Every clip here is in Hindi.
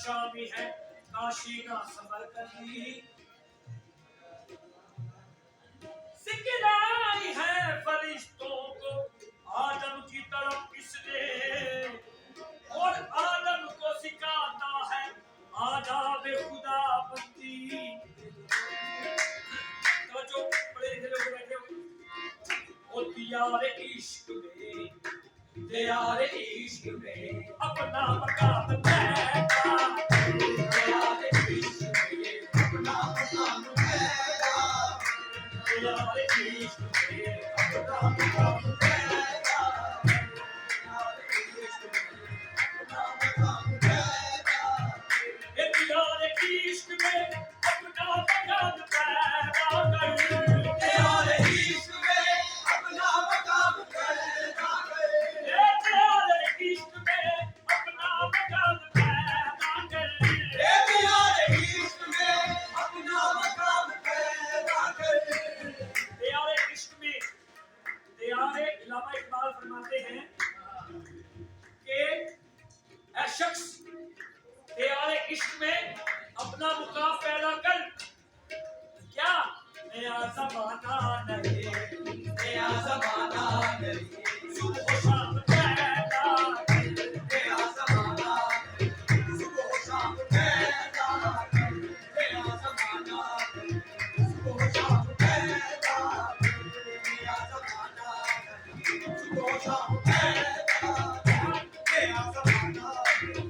शामी है काशी का सफर करी, सिखलाई है फरिश्तों को आदम की तरफ इसने, और आदम को सिखाता है आदाब खुदा बंदी। तो जो बड़े लोग बैठे हो दियार इश्क में अपना मकाम पैदा, दियार इश्क में अपना मकाम पैदा, दियार इश्क में अपना मकाम पैदा, दियार इश्क में अपना मकाम पैदा, दियार इश्क में अपना मकाम पैदा कर, दियार इश्क में अपना मकाम पैदा कर, दियार इश्क में अपना मकाम पैदा कर, दियार इश्क में अपना मकाम पैदा कर। दियार इश्क में, दियार इलामा इकबाल फरमाते हैं कि ऐ शख्स दियार इश्क में अपना मुकाम पैदा कर। क्या नया ज़माना नहीं, नया ज़माना नहीं, सुबह शाम पैदा कर, नया ज़माना नहीं, सुबह शाम पैदा कर, नया ज़माना नहीं, सुबह शाम पैदा कर, नया ज़माना नहीं, सुबह शाम पैदा कर, नया ज़माना नहीं,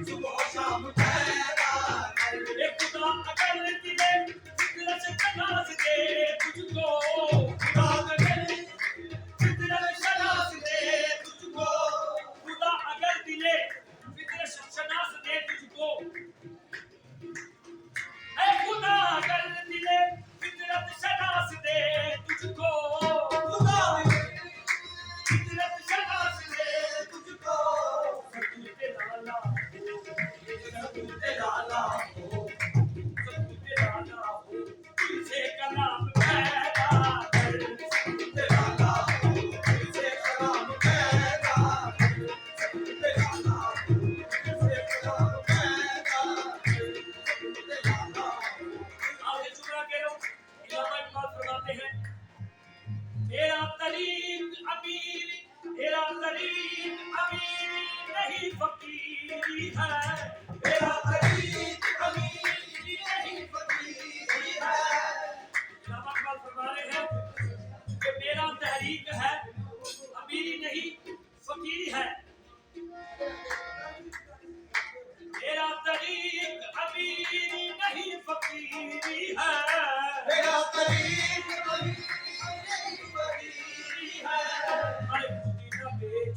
सुबह शाम पैदा कर। एक खुदा अगर दिले फितरत शनास दे तुझको, खुदा अगर फितरत शनास दे तुझको, खुदा अगर दिले फितरत शनास दे तुझको, ऐ खुदा अगर दिले फितरत शनास दे तुझको, खुदा फितरत शनास दे तुझको, सबूते लाला हो, सबूते लाला हो, सबूते लाला हो, तुझसे कलाम पैदा कर, सबूते लाला हो, तुझसे कलाम पैदा कर, सबूते लाला हो, तुझसे कलाम पैदा कर, सबूते लाला हो। आगे जुमला कह रहा हूँ, इलामा इकबाल फरमाते हैं तेरा तरीक अमीर, तेरा तरीक अमीर नहीं फकीरी है, तेरा तरीक अमीर नहीं फकीरी है। इलामा इकबाल फरमा रहे हैं कि मेरा तहरीक है अमीरी नहीं फकीरी है, तेरा तरीक अमीरी नहीं फकीरी है, तेरा तरीक अमीरी नहीं फकीरी है। अरे खुदी न बेच,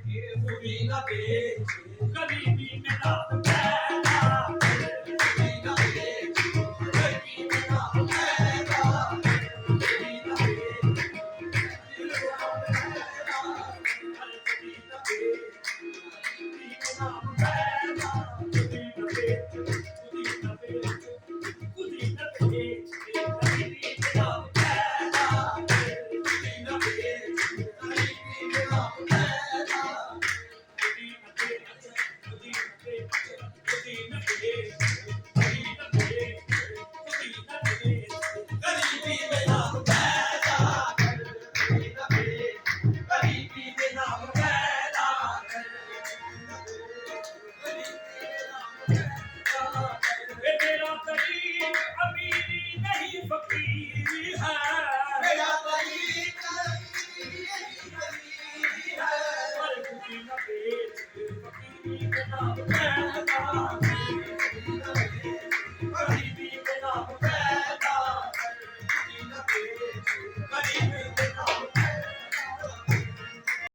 ये खुदी न बेच, गरीबी में नाम पैदा, खुदी न बेच, गरीबी में नाम पैदा, खुदी न बेच, गरीबी में नाम पैदा, अरे खुदी न बेच, गरीबी में नाम पैदा, खुदी न बेच, खुदी न बेच, खुदी न बेच, गरीबी में नाम पैदा, खुदी न बेच, गरीबी में नाम पैदा, खुदी न बेच, खुदी न बेच, खुदी न बेच, खुदी न बेच, खुदी न बेच, गरीबी में नाम पैदा कर, खुदी न बेच, गरीबी में नाम पैदा कर, गरीबी में नाम पैदा कर। मेरा तरीक अमीरी नहीं फकीरी है, मेरा तरीक अमीरी नहीं फकीरी है, पर खुदी न बेच, फकीरी में नाम पैदा कर,